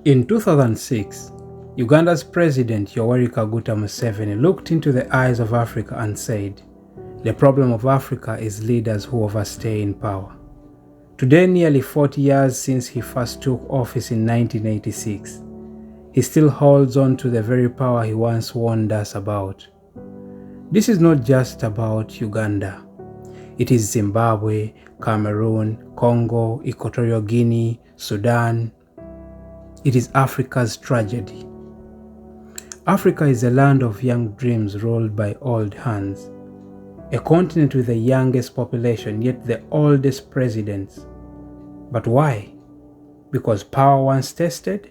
In 2006, Uganda's President Yoweri Kaguta Museveni looked into the eyes of Africa and said, "The problem of Africa is leaders who overstay in power." Today, nearly 40 years since he first took office in 1986, he still holds on to the very power he once warned us about. This is not just about Uganda. It is Zimbabwe, Cameroon, Congo, Equatorial Guinea, Sudan. It is Africa's tragedy. Africa is a land of young dreams rolled by old hands, a continent with the youngest population yet the oldest presidents. But why? Because power once tested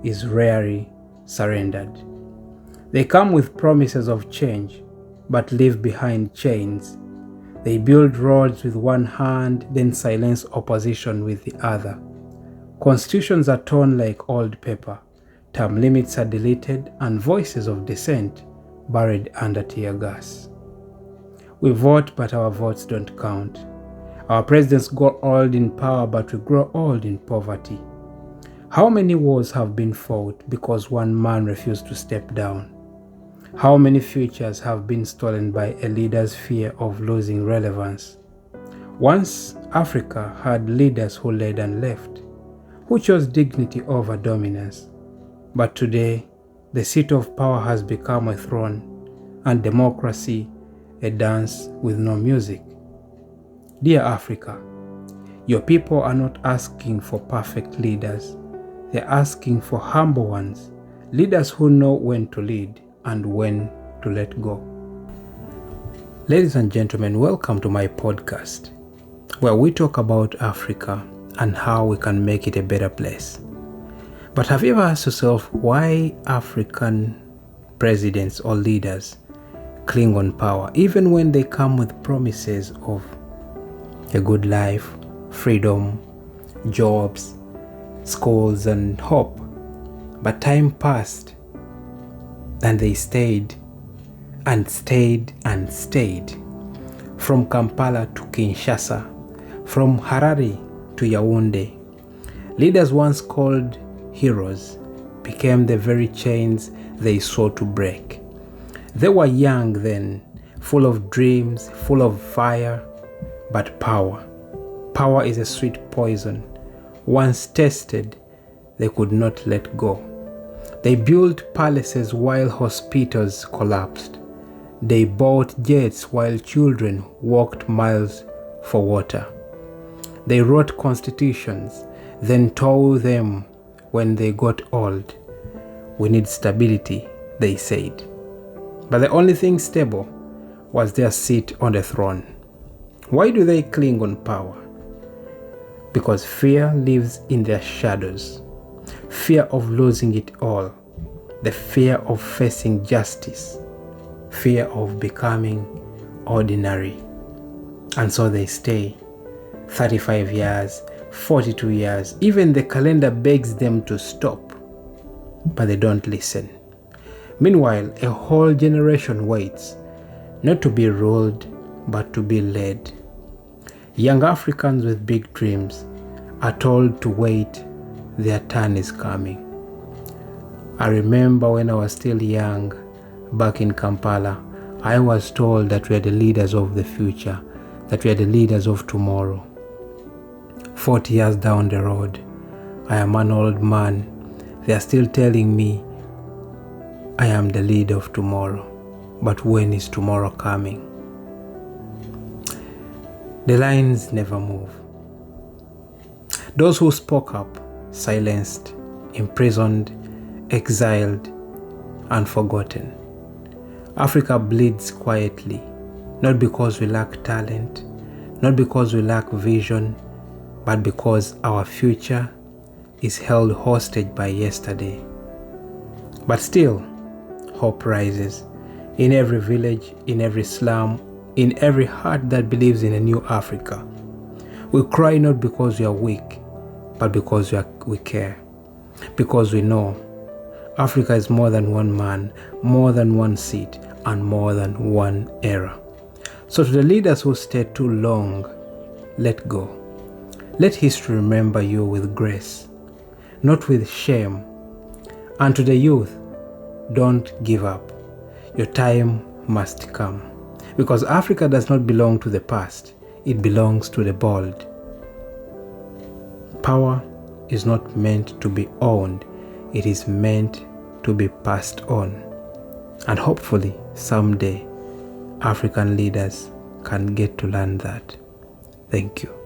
is rarely surrendered. They come with promises of change, but leave behind chains. They build roads with one hand, then silence opposition with the other. Constitutions are torn like old paper, term limits are deleted, and voices of dissent buried under tear gas. We vote, but our votes don't count. Our presidents grow old in power, but we grow old in poverty. How many wars have been fought because one man refused to step down? How many futures have been stolen by a leader's fear of losing relevance? Once, Africa had leaders who led and left, who chose dignity over dominance. But today, the seat of power has become a throne, and democracy a dance with no music. Dear Africa, your people are not asking for perfect leaders. They're asking for humble ones, leaders who know when to lead and when to let go. Ladies and gentlemen, welcome to my podcast, where we talk about Africa and how we can make it a better place. But have you ever asked yourself why African presidents or leaders cling on power, even when they come with promises of a good life, freedom, jobs, schools, and hope? But time passed, and they stayed and stayed and stayed. From Kampala to Kinshasa, from Harare to Yaoundé, leaders once called heroes became the very chains they sought to break. They were young then, full of dreams, full of fire, but power is a sweet poison. Once tasted, they could not let go. They built palaces while hospitals collapsed. They bought jets while children walked miles for water. They wrote constitutions, then tore them when they got old. We need stability, they said. But the only thing stable was their seat on the throne. Why do they cling on power? Because fear lives in their shadows. Fear of losing it all. The fear of facing justice. Fear of becoming ordinary. And so they stay 35 years, 42 years. Even the calendar begs them to stop, but they don't listen. Meanwhile, a whole generation waits, not to be ruled, but to be led. Young Africans with big dreams are told to wait, their turn is coming. I remember when I was still young, back in Kampala, I was told that we are the leaders of the future, that we are the leaders of tomorrow. 40 years down the road, I am an old man. They are still telling me I am the leader of tomorrow. But when is tomorrow coming? The lines never move. Those who spoke up, silenced, imprisoned, exiled, and forgotten. Africa bleeds quietly, not because we lack talent, not because we lack vision, but because our future is held hostage by yesterday. But still, hope rises in every village, in every slum, in every heart that believes in a new Africa. We cry not because we are weak, but because we care. Because we know Africa is more than one man, more than one seat, and more than one era. So to the leaders who stayed too long, let go. Let history remember you with grace, not with shame, And to the youth, don't give up. Your time must come. Because Africa does not belong to the past, it belongs to the bold. Power is not meant to be owned, it is meant to be passed on. And hopefully, someday, African leaders can get to learn that. Thank you.